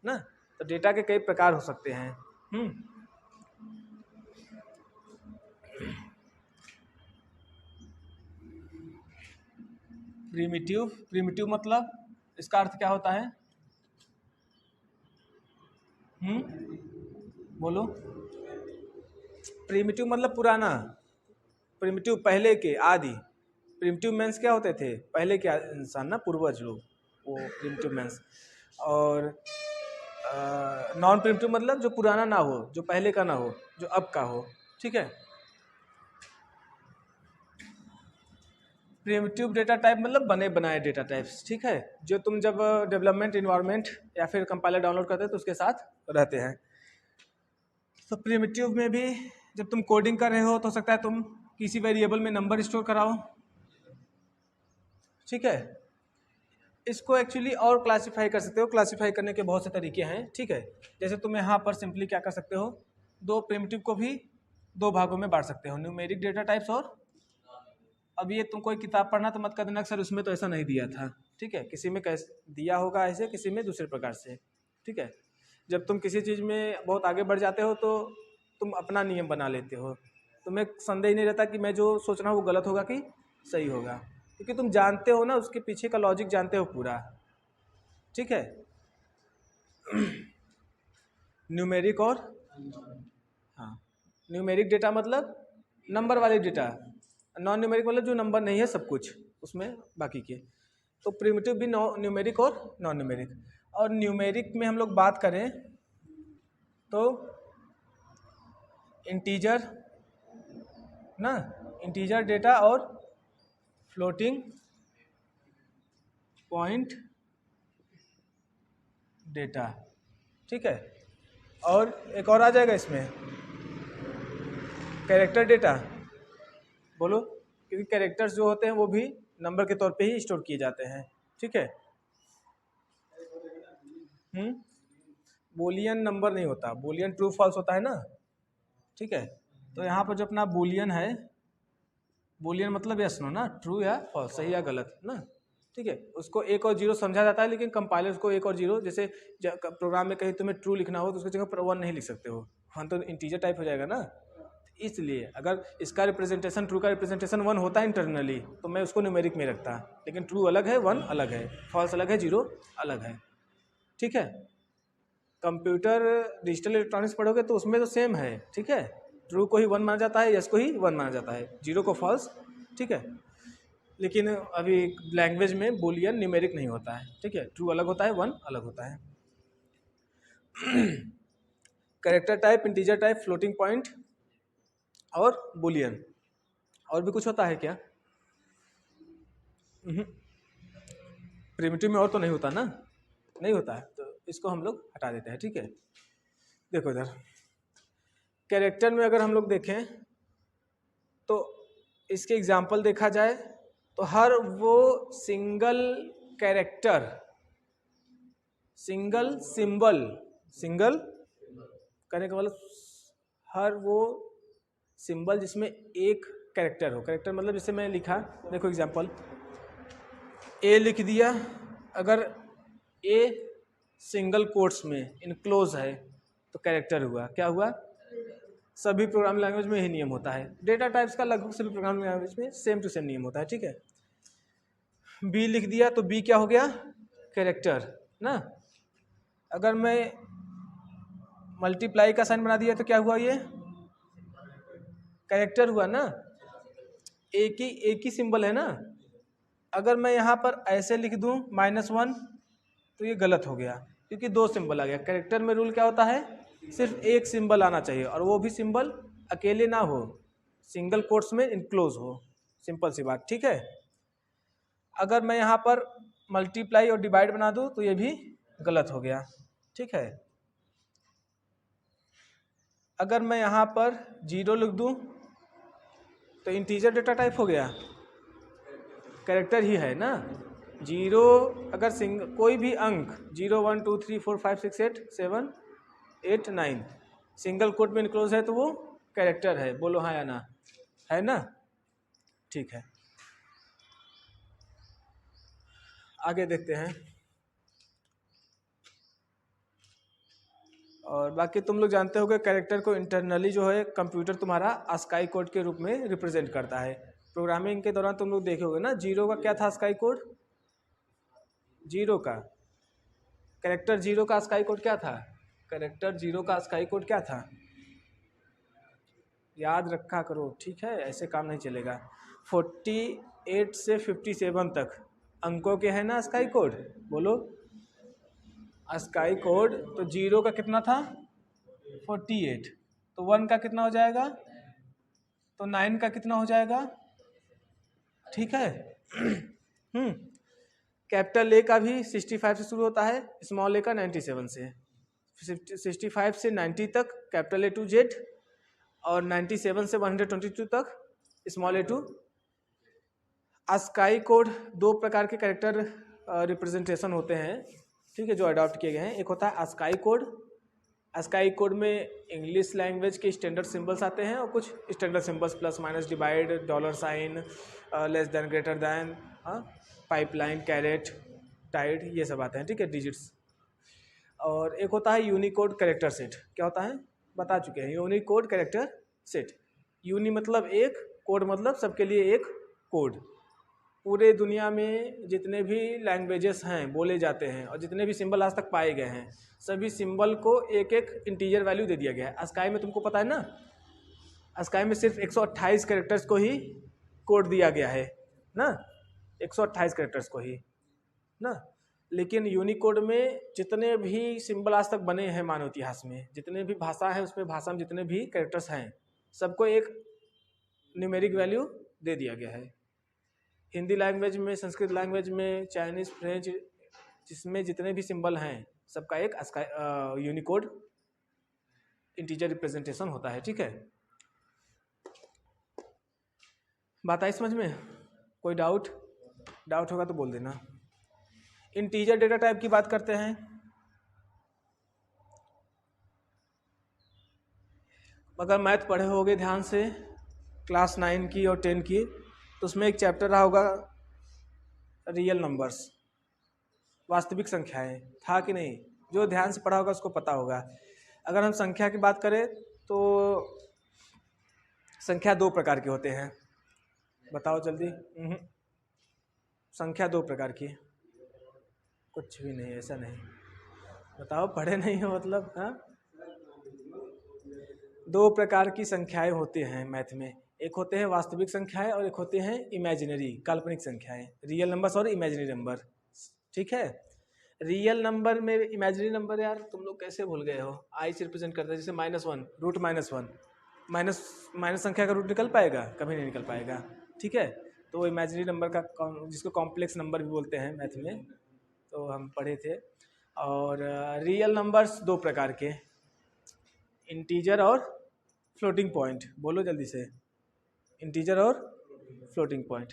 S1: ना। तो डेटा के कई प्रकार हो सकते हैं। प्रीमिटिव मतलब इसका अर्थ क्या होता है? बोलो। प्रीमिटिव मतलब पुराना, प्रीमिटिव पहले के, आदि। प्रीमिटिव मेंस क्या होते थे? पहले के इंसान ना, पूर्वज लोग, वो प्रीमिटिव मेंस। और नॉन प्रीमिटिव मतलब जो पुराना ना हो, जो पहले का ना हो, जो अब का हो। ठीक है। प्रिमिटिव डेटा टाइप मतलब बने बनाए डेटा टाइप्स। ठीक है, जो तुम जब डेवलपमेंट इन्वायरमेंट या फिर कंपाइलर डाउनलोड करते हो तो उसके साथ रहते हैं। तो प्रिमिटिव में भी जब तुम कोडिंग कर रहे हो तो हो सकता है तुम किसी वेरिएबल में नंबर स्टोर कराओ। ठीक है, इसको एक्चुअली और क्लासिफाई कर सकते हो। क्लासिफाई करने के बहुत से तरीके हैं। ठीक है, जैसे तुम यहाँ पर सिंपली क्या कर सकते हो, दो प्रिमिटिव को भी दो भागों में बांट सकते हो, न्यूमेरिक डेटा टाइप्स और। अब ये तुम कोई किताब पढ़ना तो मत कर देना सर उसमें तो ऐसा नहीं दिया था। ठीक है, किसी में कैसे दिया होगा ऐसे, किसी में दूसरे प्रकार से। ठीक है, जब तुम किसी चीज़ में बहुत आगे बढ़ जाते हो तो तुम अपना नियम बना लेते हो, तुम्हें संदेह नहीं रहता कि मैं जो सोच रहा हूँ वो गलत होगा कि सही होगा, क्योंकि तुम जानते हो ना, उसके पीछे का लॉजिक जानते हो पूरा। ठीक है। न्यूमेरिक और हाँ, न्यूमेरिक डेटा मतलब नंबर वाले डेटा, नॉन न्यूमेरिक मतलब जो नंबर नहीं है सब कुछ उसमें बाकी के। तो प्रिमिटिव भी न्यूमेरिक और नॉन न्यूमेरिक। और न्यूमेरिक में हम लोग बात करें तो इंटीजर ना, इंटीजर डेटा और फ्लोटिंग पॉइंट डेटा। ठीक है, और एक और आ जाएगा इसमें कैरेक्टर डेटा। बोलो, क्योंकि कैरेक्टर्स जो होते हैं वो भी नंबर के तौर पे ही स्टोर किए जाते हैं। ठीक है। बूलियन नंबर नहीं होता, बूलियन ट्रू फॉल्स होता है ना। ठीक है, तो यहाँ पर जो अपना बूलियन है, बूलियन मतलब यस नो ना, ट्रू या फॉल्स, सही या गलत ना। ठीक है, उसको 1 और 0 समझा जाता है, लेकिन कंपाइलर उसको 1 और 0, जैसे प्रोग्राम में कहीं तुम्हें ट्रू लिखना हो तो उसकी जगह पर 1 नहीं लिख सकते हो, 1 तो इंटीजर टाइप हो जाएगा ना। इसलिए अगर इसका रिप्रेजेंटेशन, ट्रू का रिप्रेजेंटेशन 1 होता है इंटरनली, तो मैं उसको न्यूमेरिक में रखता, लेकिन ट्रू अलग है, 1 अलग है, फॉल्स अलग है, 0 अलग है। ठीक है, कंप्यूटर डिजिटल इलेक्ट्रॉनिक्स पढ़ोगे तो उसमें तो सेम है। ठीक है, ट्रू को ही 1 माना जाता है, यस को ही 1 माना जाता है, 0 को फॉल्स। ठीक है, लेकिन अभी लैंग्वेज में बूलियन न्यूमेरिक नहीं होता है। ठीक है, ट्रू अलग होता है, 1 अलग होता है। Character type, integer type, floating point और बूलियन। और भी कुछ होता है क्या? प्रिमिटिव में और तो नहीं होता ना, नहीं होता है, तो इसको हम लोग हटा देते हैं। ठीक है, देखो इधर कैरेक्टर में अगर हम लोग देखें तो इसके एग्जाम्पल देखा जाए तो हर वो single character, single symbol, single कहने का मतलब हर वो सिंबल जिसमें एक कैरेक्टर हो। कैरेक्टर मतलब जैसे मैं लिखा, देखो एग्जाम्पल, ए लिख दिया, अगर ए सिंगल कोट्स में इनक्लोज है तो कैरेक्टर हुआ। क्या हुआ? सभी प्रोग्रामिंग लैंग्वेज में यही नियम होता है, डेटा टाइप्स का लगभग सभी प्रोग्रामिंग लैंग्वेज में सेम टू सेम नियम होता है। ठीक है, बी लिख दिया तो बी क्या हो गया? कैरेक्टर ना। अगर मैं मल्टीप्लाई का साइन बना दिया तो क्या हुआ? ये कैरेक्टर हुआ ना, एक ही सिंबल है ना। अगर मैं यहाँ पर ऐसे लिख दूँ -1 तो ये गलत हो गया, क्योंकि 2 सिंबल आ गया। कैरेक्टर में रूल क्या होता है? सिर्फ एक सिंबल आना चाहिए, और वो भी सिंबल अकेले ना हो, सिंगल कोट्स में इनक्लोज हो, सिंपल सी बात। ठीक है, अगर मैं यहाँ पर मल्टीप्लाई और डिवाइड बना दूँ तो ये भी गलत हो गया। ठीक है, अगर मैं यहाँ पर 0 लिख दूँ तो इंटीजर डेटा टाइप हो गया, कैरेक्टर ही है ना। जीरो अगर कोई भी अंक 0 1 2 3 4 5 6 8 7 8 9 सिंगल कोट में इनक्लोज है तो वो कैरेक्टर है। बोलो हाँ या ना, है ना? ठीक है, आगे देखते हैं। और बाकी तुम लोग जानते हो कि कैरेक्टर को इंटरनली जो है कंप्यूटर तुम्हारा ASCII कोड के रूप में रिप्रेजेंट करता है। प्रोग्रामिंग के दौरान तुम लोग देखे होगे ना, जीरो का क्या था ASCII कोड? जीरो का कैरेक्टर जीरो का ASCII कोड क्या था? कैरेक्टर जीरो का ASCII कोड क्या था? याद रखा करो, ठीक है, ऐसे काम नहीं चलेगा। 48 से 57 तक अंकों के है ना ASCII कोड। बोलो ASCII कोड। तो जीरो का कितना था? 48। तो 1 का कितना हो जाएगा? तो 9 का कितना हो जाएगा? ठीक है। कैपिटल ए का भी 65 से शुरू होता है, स्मॉल ए का 97 से। 65 से 90 तक कैपिटल ए टू जेड, और 97 से 122 तक small a to. ASCII code दो प्रकार के कैरेक्टर रिप्रेजेंटेशन होते हैं, ठीक है, जो अडॉप्ट किए गए हैं। एक होता है ASCII कोड। ASCII कोड में इंग्लिश लैंग्वेज के स्टैंडर्ड सिंबल्स आते हैं और कुछ standard symbols plus minus divide $, less than greater than, pipeline, caret, टाइड, ये सब आते हैं, ठीक है, डिजिट्स। और एक होता है यूनिकोड कैरेक्टर सेट। क्या होता है? बता चुके हैं, यूनिकोड कैरेक्टर सेट। यूनि मतलब एक, कोड मतलब सबके लिए एक कोड। पूरे दुनिया में जितने भी लैंग्वेजेस हैं बोले जाते हैं और जितने भी सिंबल आज तक पाए गए हैं, सभी सिंबल को एक एक इंटीजर वैल्यू दे दिया गया है। ASCII में तुमको पता है ना, ASCII में सिर्फ 128 कैरेक्टर्स को ही कोड दिया गया है ना, 128 कैरेक्टर्स को ही ना। लेकिन यूनिकोड में जितने भी सिंबल आज तक बने हैं मानव इतिहास में, जितने भी भाषा है उसमें, भाषा में जितने भी कैरेक्टर्स हैं, सबको एक न्यूमेरिक वैल्यू दे दिया गया है। हिंदी लैंग्वेज में, संस्कृत लैंग्वेज में, चाइनीज़, फ्रेंच, जिसमें जितने भी सिंबल हैं सबका एक यूनिकोड इंटीजर रिप्रेजेंटेशन होता है, ठीक है। बात आई समझ में? कोई डाउट होगा तो बोल देना। इंटीजर डेटा टाइप की बात करते हैं। अगर मैथ पढ़े होगे ध्यान से क्लास 9 की और 10 की, तो उसमें एक चैप्टर रहा होगा रियल नंबर्स, वास्तविक संख्याएं, था कि नहीं? जो ध्यान से पढ़ा होगा उसको पता होगा। अगर हम संख्या की बात करें तो संख्या दो प्रकार के होते हैं। बताओ जल्दी। संख्या दो प्रकार की। कुछ भी नहीं, ऐसा नहीं। बताओ, पढ़े नहीं हो मतलब? हाँ, दो प्रकार की संख्याएं होते हैं मैथ में। एक होते हैं वास्तविक संख्याएं और एक होते हैं इमेजिनरी, काल्पनिक संख्याएं। रियल नंबर्स और इमेजिनरी नंबर, ठीक है। रियल नंबर में इमेजिनरी नंबर यार तुम लोग कैसे भूल गए हो? आई से रिप्रेजेंट करता है, जैसे -1, रूट -1। माइनस संख्या का रूट निकल पाएगा? कभी नहीं निकल पाएगा, ठीक है। तो इमेजिनरी नंबर का, जिसको कॉम्प्लेक्स नंबर भी बोलते हैं मैथ में, तो हम पढ़े थे। और रियल नंबर्स दो प्रकार के, इंटीजर और फ्लोटिंग पॉइंट। बोलो जल्दी से, इंटीजर और फ्लोटिंग पॉइंट।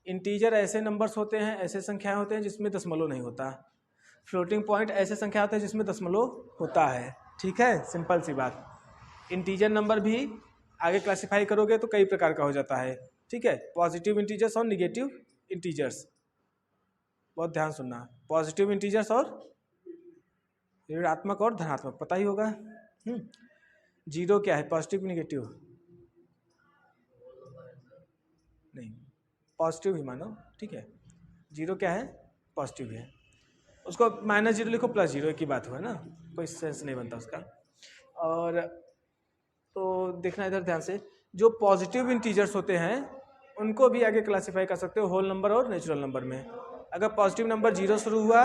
S1: इंटीजर ऐसे नंबर्स होते हैं, ऐसे संख्याएं होते हैं जिसमें दशमलव नहीं होता। फ्लोटिंग पॉइंट ऐसे संख्या होते हैं जिसमें दशमलव होता है, ठीक है, सिंपल सी बात। इंटीजर नंबर भी आगे क्लासिफाई करोगे तो कई प्रकार का हो जाता है, ठीक है। पॉजिटिव इंटीजर्स और निगेटिव इंटीजर्स, बहुत ध्यान सुनना। पॉजिटिव इंटीजर्स और ऋणात्मक और धनात्मक, पता ही होगा। जीरो क्या है? Positive negative? नहीं, पॉजिटिव ही मानो, ठीक है। जीरो क्या है? पॉजिटिव है। उसको -0 लिखो, +0, एक ही बात हुआ ना, कोई सेंस नहीं बनता उसका। और तो देखना इधर ध्यान से, जो पॉजिटिव इंटीजर्स होते हैं उनको भी आगे क्लासिफाई कर सकते हो होल नंबर और नेचुरल नंबर में। अगर पॉजिटिव नंबर 0 शुरू हुआ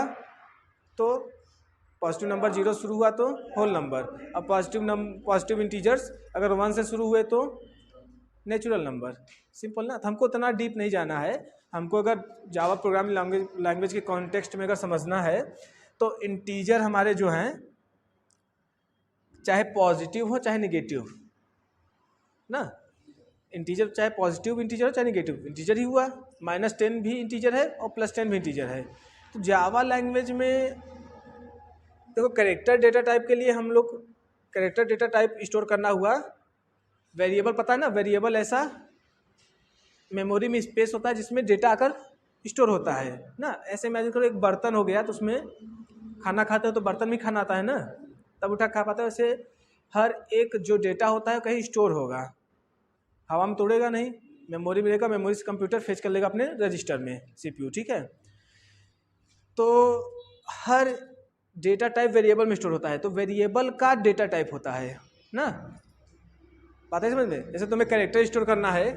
S1: तो होल नंबर, और पॉजिटिव इंटीजर्स अगर 1 से शुरू हुए तो नेचुरल नंबर। सिंपल ना। तो हमको इतना डीप नहीं जाना है। हमको अगर जावा प्रोग्रामिंग लैंग्वेज के कॉन्टेक्स्ट में अगर समझना है तो इंटीजर हमारे जो हैं, चाहे पॉजिटिव हो चाहे निगेटिव ना, इंटीजर चाहे पॉजिटिव इंटीजर हो चाहे निगेटिव इंटीजर ही हुआ, -10 भी इंटीजर है और +10 भी इंटीजर है। तो जावा लैंग्वेज में देखो कैरेक्टर डेटा टाइप के लिए हम लोग कैरेक्टर डेटा टाइप स्टोर करना हुआ, वेरिएबल पता है ना, वेरिएबल ऐसा मेमोरी में स्पेस होता है जिसमें डेटा आकर स्टोर होता है ना। ऐसे इमेजिन करो एक बर्तन हो गया तो उसमें खाना खाते हो तो बर्तन में खाना आता है ना, तब उठा खा पाता है। वैसे हर एक जो डेटा होता है कहीं स्टोर होगा, हवा में तोड़ेगा नहीं, मेमोरी में रहेगा, मेमोरी से कंप्यूटर फेच कर लेगा अपने रजिस्टर में CPU, ठीक है। तो हर डेटा टाइप वेरिएबल में स्टोर होता है, तो वेरिएबल का डेटा टाइप होता है ना, बात है समझ में। जैसे तुम्हें कैरेक्टर स्टोर करना है,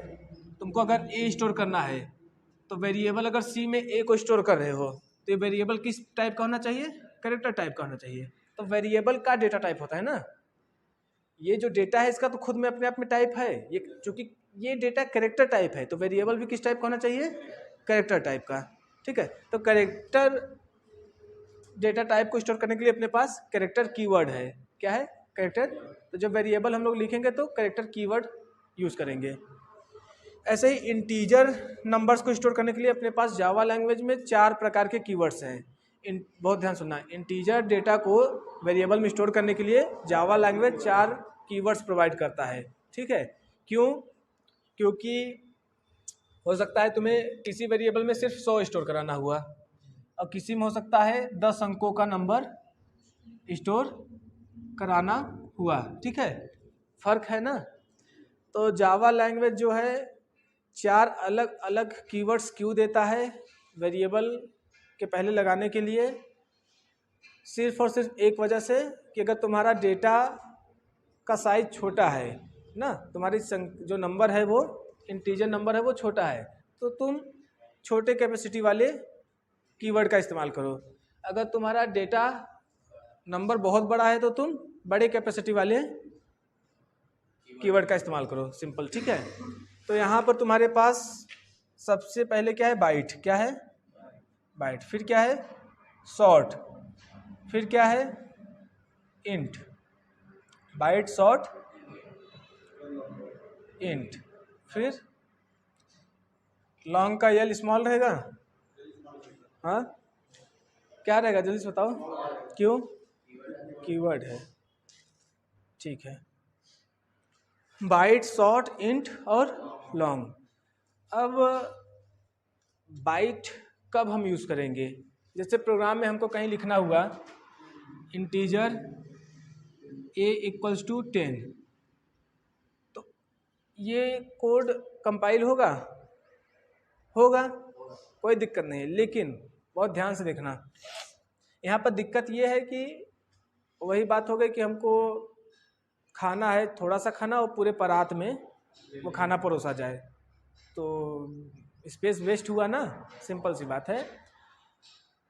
S1: तुमको अगर A स्टोर करना है तो वेरिएबल अगर C में A को स्टोर कर रहे हो तो ये वेरिएबल किस टाइप का होना चाहिए, कैरेक्टर टाइप का होना चाहिए। तो वेरिएबल का डेटा टाइप होता है ना, ये जो डेटा है इसका तो खुद में अपने आप में टाइप है, ये चूंकि ये डेटा कैरेक्टर टाइप है तो वेरिएबल भी किस टाइप का होना चाहिए, कैरेक्टर टाइप का, ठीक है। तो कैरेक्टर डेटा टाइप को स्टोर करने के लिए अपने पास कैरेक्टर कीवर्ड है, क्या है, कैरेक्टर। तो जब वेरिएबल हम लोग लिखेंगे तो कैरेक्टर कीवर्ड यूज करेंगे। ऐसे ही इंटीजर नंबर्स को स्टोर करने के लिए अपने पास जावा लैंग्वेज में 4 प्रकार के कीवर्ड्स हैं। बहुत ध्यान सुनना, इंटीजर डेटा को वेरिएबल में स्टोर करने के लिए जावा लैंग्वेज 4 कीवर्ड्स प्रोवाइड करता है, ठीक है। क्यों, क्योंकि हो सकता है तुम्हें किसी वेरिएबल में सिर्फ 100 स्टोर कराना हुआ और किसी में हो सकता है 10 अंकों का नंबर स्टोर कराना हुआ, ठीक है, फर्क है ना। तो जावा लैंग्वेज जो है 4 अलग अलग कीवर्ड्स क्यों देता है वेरिएबल के पहले लगाने के लिए, सिर्फ और सिर्फ एक वजह से कि अगर तुम्हारा डेटा का साइज छोटा है ना, तुम्हारी जो नंबर है वो इंटीजर नंबर है वो छोटा है, तो तुम छोटे कैपेसिटी वाले कीवर्ड का इस्तेमाल करो। अगर तुम्हारा डेटा नंबर बहुत बड़ा है तो तुम बड़े कैपेसिटी वाले कीवर्ड का इस्तेमाल करो, सिंपल, ठीक है। तो यहाँ पर तुम्हारे पास सबसे पहले क्या है, बाइट, क्या है, बाइट, फिर क्या है, शॉर्ट, फिर क्या है, इंट, बाइट, शॉर्ट, इंट, फिर लॉन्ग का एल स्मॉल रहेगा, हाँ क्या रहेगा जल्दी से बताओ, क्यों, कीवर्ड है, ठीक है। बाइट, शॉर्ट, इंट और लॉन्ग। अब बाइट कब हम यूज़ करेंगे, जैसे प्रोग्राम में हमको कहीं लिखना हुआ इंटीजर a = 10, तो ये कोड कंपाइल होगा, कोई दिक्कत नहीं है, लेकिन बहुत ध्यान से देखना, यहाँ पर दिक्कत ये है कि वही बात हो गई कि हमको खाना है, थोड़ा सा खाना और पूरे परात में वो खाना परोसा जाए, तो स्पेस वेस्ट हुआ ना, सिंपल सी बात है।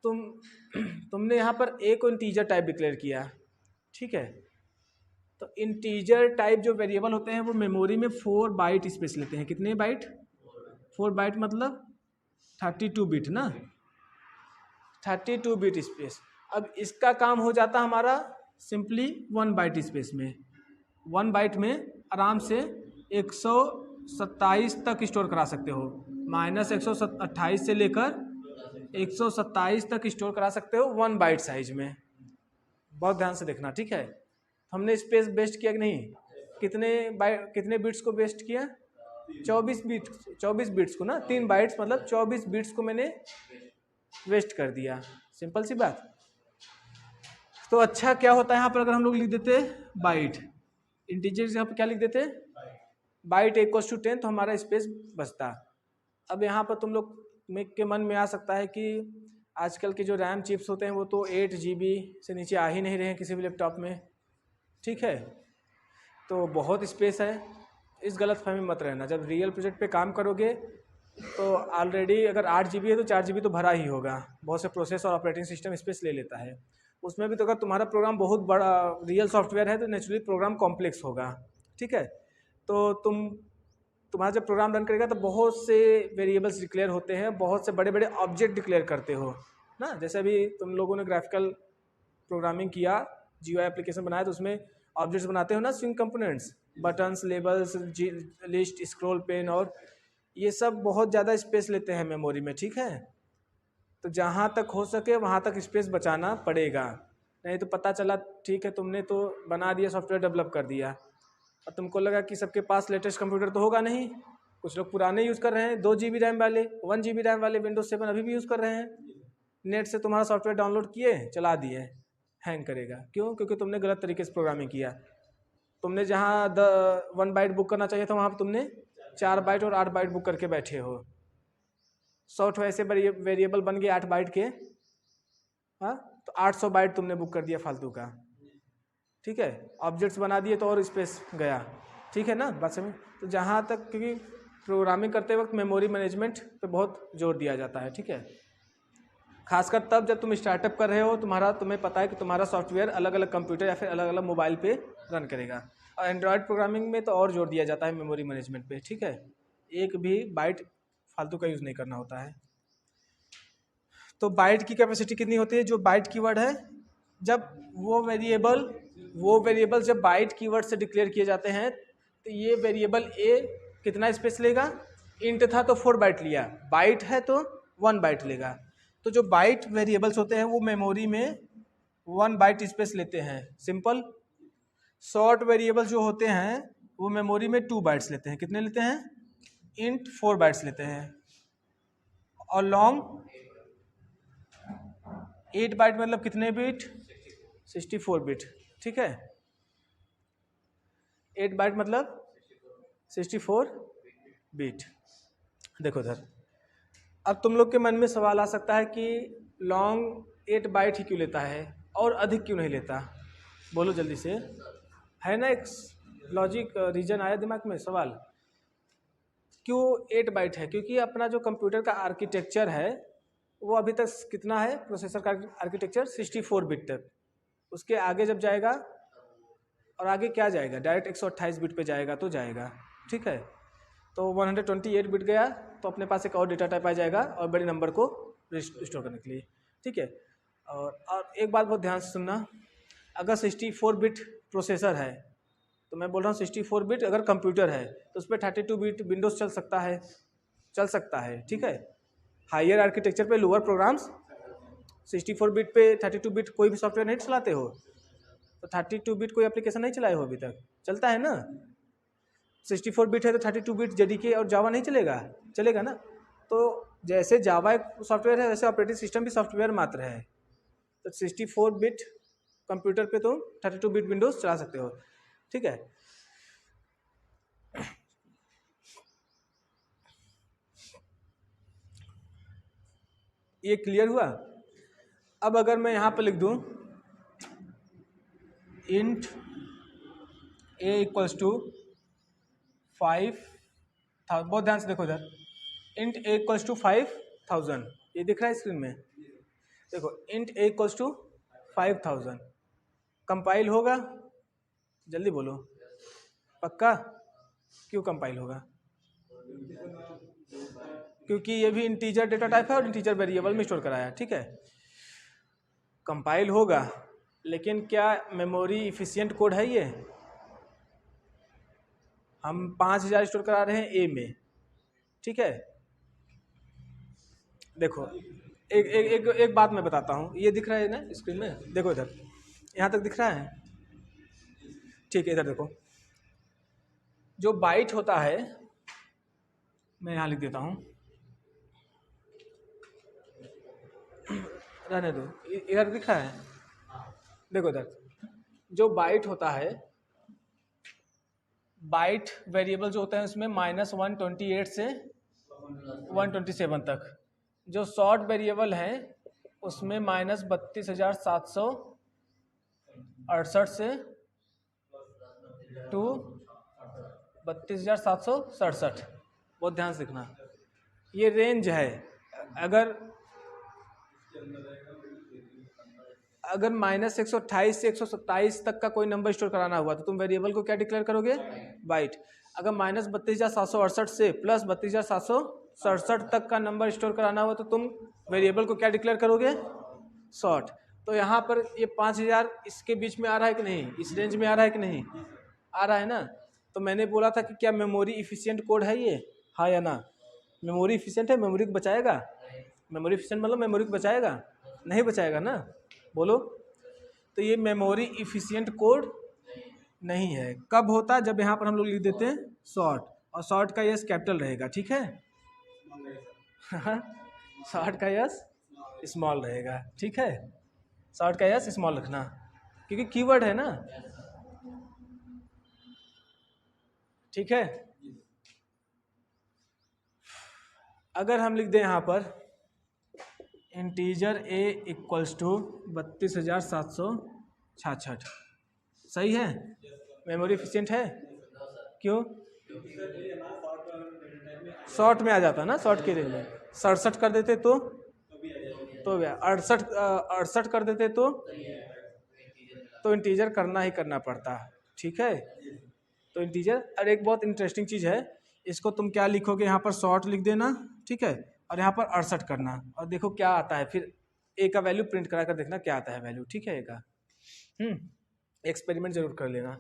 S1: तुमने यहाँ पर a को इंटीजर टाइप डिक्लेयर किया, ठीक है। तो इंटीजर टाइप जो वेरिएबल होते हैं वो मेमोरी में 4 बाइट स्पेस लेते हैं, कितने बाइट, 4 बाइट मतलब 32 बिट ना, 32 बिट स्पेस। अब इसका काम हो जाता हमारा सिंपली 1 बाइट स्पेस में, 1 बाइट में आराम से 127 तक स्टोर करा सकते हो, -128 से लेकर 127 तक स्टोर करा सकते हो 1 बाइट साइज में। बहुत ध्यान से देखना, ठीक है। हमने स्पेस वेस्ट किया कि नहीं, कितने बिट्स को वेस्ट किया, 24 बिट्स को ना, 3 बाइट्स मतलब 24 बिट्स को मैंने वेस्ट कर दिया, सिंपल सी बात। तो अच्छा क्या होता है यहाँ पर अगर हम लोग लिख देते बाइट, इंटीजर यहाँ पर क्या लिख देते, बाइट = 10, तो हमारा स्पेस बचता। अब यहाँ पर तुम लोग के मन में आ सकता है कि आजकल के जो रैम चिप्स होते हैं वो तो 8 GB से नीचे आ ही नहीं रहे हैं किसी भी लैपटॉप में, ठीक है, तो बहुत स्पेस है। इस गलतफहमी मत रहना, जब रियल प्रोजेक्ट पे काम करोगे तो ऑलरेडी अगर 8 GB है तो 4 GB तो भरा ही होगा, बहुत से प्रोसेस और ऑपरेटिंग सिस्टम स्पेस ले लेता है उसमें भी। तो अगर तुम्हारा प्रोग्राम बहुत बड़ा रियल सॉफ्टवेयर है तो नेचुरली प्रोग्राम कॉम्प्लेक्स होगा, ठीक है। तो तुम्हारा जब प्रोग्राम रन करेगा तो बहुत से वेरिएबल्स डिक्लेयर होते हैं, बहुत से बड़े बड़े ऑब्जेक्ट डिक्लेयर करते हो ना। जैसे अभी तुम लोगों ने ग्राफिकल प्रोग्रामिंग किया, GUI एप्लीकेशन बनाया तो उसमें ऑब्जेक्ट्स बनाते हो ना, swing components, buttons, labels, list, scroll pane, और ये सब बहुत ज़्यादा स्पेस लेते हैं मेमोरी में, ठीक है। तो जहाँ तक हो सके वहाँ तक स्पेस बचाना पड़ेगा, नहीं तो पता चला ठीक है तुमने तो बना दिया, सॉफ्टवेयर डेवलप कर दिया, और तुमको लगा कि सबके पास लेटेस्ट कंप्यूटर तो होगा नहीं, कुछ लोग पुराने यूज़ कर रहे हैं 2 GB रैम वाले, 1 GB रैम वाले Windows 7 अभी भी यूज़ कर रहे हैं, नेट से तुम्हारा सॉफ्टवेयर डाउनलोड किए चला दिए, हैंग करेगा। क्यों? क्योंकि तुमने गलत तरीके से प्रोग्रामिंग किया। तुमने जहाँ 1 बाइट बुक करना चाहिए था वहाँ पर तुमने 4 बाइट और 8 बाइट बुक करके बैठे हो। सॉफ्टवेयर ऐसे वेरिएबल बन गए 8 बाइट के, हाँ, तो 800 बाइट तुमने बुक कर दिया फालतू का, ठीक है। ऑब्जेक्ट्स बना दिए तो और स्पेस गया, ठीक है ना बात समझ। तो जहाँ तक, क्योंकि प्रोग्रामिंग करते वक्त मेमोरी मैनेजमेंट पे बहुत जोर दिया जाता है, ठीक है। खासकर तब जब तुम स्टार्टअप कर रहे हो, तुम्हें पता है कि तुम्हारा सॉफ्टवेयर अलग अलग कंप्यूटर या फिर अलग अलग मोबाइल पे रन करेगा, और एंड्रॉयड प्रोग्रामिंग में तो और जोर दिया जाता है मेमोरी मैनेजमेंट पे, ठीक है। एक भी बाइट फालतू का यूज़ नहीं करना होता है। तो बाइट की कैपेसिटी कितनी होती है? जो बाइट कीवर्ड है, जब वो वेरिएबल जब बाइट कीवर्ड से डिक्लेयर किए जाते हैं, तो ये वेरिएबल ए कितना स्पेस लेगा? इंट था तो 4 बाइट लिया, बाइट है तो 1 बाइट लेगा। तो जो बाइट वेरिएबल्स होते हैं वो मेमोरी में 1 बाइट स्पेस लेते हैं, सिंपल। शॉर्ट वेरिएबल जो होते हैं वो मेमोरी में 2 बाइट्स लेते हैं। कितने लेते हैं? इंट 4 बाइट्स लेते हैं। और लॉन्ग 8 बाइट मतलब कितने बिट? 64 बिट, ठीक है। 8 बाइट मतलब 64 बिट। देखो इधर, अब तुम लोग के मन में सवाल आ सकता है कि लॉन्ग 8 बाइट ही क्यों लेता है और अधिक क्यों नहीं लेता? बोलो जल्दी से, है ना एक लॉजिक रीजन आया दिमाग में सवाल? क्यों 8 बाइट है? क्योंकि अपना जो कंप्यूटर का आर्किटेक्चर है वो अभी तक कितना है? प्रोसेसर का आर्किटेक्चर 64 बिट तक। उसके आगे जब जाएगा, और आगे क्या जाएगा? डायरेक्ट 128 बिट पे जाएगा तो जाएगा, ठीक है। तो 128 बिट गया तो अपने पास एक और डेटा टाइप आ जाएगा और बड़े नंबर को स्टोर करने के लिए, ठीक है। और एक बात बहुत ध्यान से सुनना, अगर 64 बिट प्रोसेसर है, तो मैं बोल रहा हूँ 64 बिट अगर कंप्यूटर है तो उस पर 32 बिट विंडोज़ चल सकता है, ठीक है। हायर आर्किटेक्चर पे लोअर प्रोग्राम्स 64 बिट पे 32 बिट कोई भी सॉफ्टवेयर नहीं चलाते हो, तो 32 बिट कोई एप्लीकेशन नहीं चलाए हो अभी तक? चलता है ना। 64 बिट है तो 32 बिट जेडीके और जावा नहीं चलेगा ना। तो जैसे जावा एक सॉफ्टवेयर है, वैसे ऑपरेटिंग सिस्टम भी सॉफ्टवेयर मात्र है। तो 64 बिट कंप्यूटर पे तुम 32 बिट विंडोज़ चला सकते हो, ठीक है। ये क्लियर हुआ? अब अगर मैं यहाँ पर लिख दूँ इंट a इक्वल्स टू 5, बहुत ध्यान से देखो इधर, इंट a इक्वल्स टू 5000, ये दिख रहा है स्क्रीन में? देखो int a equals to 5000 compile होगा? जल्दी बोलो, पक्का? क्यों कंपाइल होगा? क्योंकि ये भी इंटीजर डेटा टाइप है और इंटीजर वेरिएबल में स्टोर कराया, ठीक है। कंपाइल होगा, लेकिन क्या मेमोरी इफिशिएंट कोड है ये? हम 5000 स्टोर करा रहे हैं ए में, ठीक है। देखो एक बात मैं बताता हूँ, ये दिख रहा है ना स्क्रीन में? देखो इधर, यहाँ तक दिख रहा है, ठीक है। इधर देखो, जो बाइट होता है, मैं यहाँ लिख देता हूँ, रहने दो, इधर दिख रहा है? देखो इधर, जो बाइट होता है, बाइट वेरिएबल जो होता है उसमें -128 से 127 तक। जो शॉर्ट वेरिएबल है उसमें -32,768 से टू 32,767। बहुत ध्यान से देखना, ये रेंज है। अगर -128 से 127 तक का कोई नंबर स्टोर कराना हुआ तो तुम वेरिएबल को क्या डिक्लेयर करोगे? बाइट। अगर -32,768 से प्लस 32,767 तक का नंबर स्टोर कराना हुआ तो तुम वेरिएबल को क्या डिक्लेयर करोगे? शॉर्ट। तो यहाँ पर ये 5000 इसके बीच में आ रहा है कि नहीं, इस रेंज में आ रहा है कि नहीं, आ रहा है ना। तो मैंने बोला था कि क्या मेमोरी इफिशिएंट कोड है ये, हाँ या ना। मेमोरी इफिशिएंट है, मेमोरी को बचाएगा, मेमोरी इफिशिएंट मतलब मेमोरी को बचाएगा, नहीं बचाएगा ना, बोलो। तो ये मेमोरी इफिशिएंट कोड नहीं है। कब होता है, जब यहाँ पर हम लोग लिख देते हैं शॉर्ट, और शॉर्ट का यस कैपिटल रहेगा, ठीक है। शॉर्ट का यस स्मॉल रहेगा, ठीक है। शॉर्ट का यस स्मॉल रखना, क्योंकि कीवर्ड है ना, ठीक है। अगर हम लिख दें यहाँ पर इंटीजर a इक्वल्स टू 32,766, सही है, मेमोरी एफिशिएंट है। क्यों, शॉर्ट में आ जाता ना, शॉर्ट के रेंज में 67 कर देते तो 68 कर देते तो इंटीजर करना ही करना पड़ता, ठीक है। तो इंटीजर, और एक बहुत इंटरेस्टिंग चीज़ है, इसको तुम क्या लिखोगे, यहाँ पर शॉर्ट लिख देना, ठीक है, और यहाँ पर 68 करना, और देखो क्या आता है, फिर ए का वैल्यू प्रिंट करा कर देखना क्या आता है वैल्यू, ठीक है। ए का एक्सपेरिमेंट जरूर कर लेना।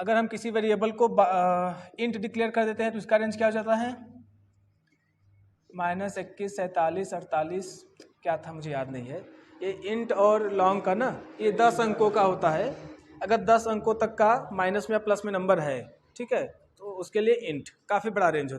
S1: अगर हम किसी वेरिएबल को इंट डिक्लेयर कर देते हैं तो इसका रेंज क्या हो जाता है, -21, 47, 48, क्या था मुझे याद नहीं है। ये इंट और लॉन्ग का ना, ये 10 अंकों का होता है। अगर 10 अंकों तक का माइनस में या प्लस में नंबर है, ठीक है, तो उसके लिए इंट काफ़ी बड़ा रेंज होता है।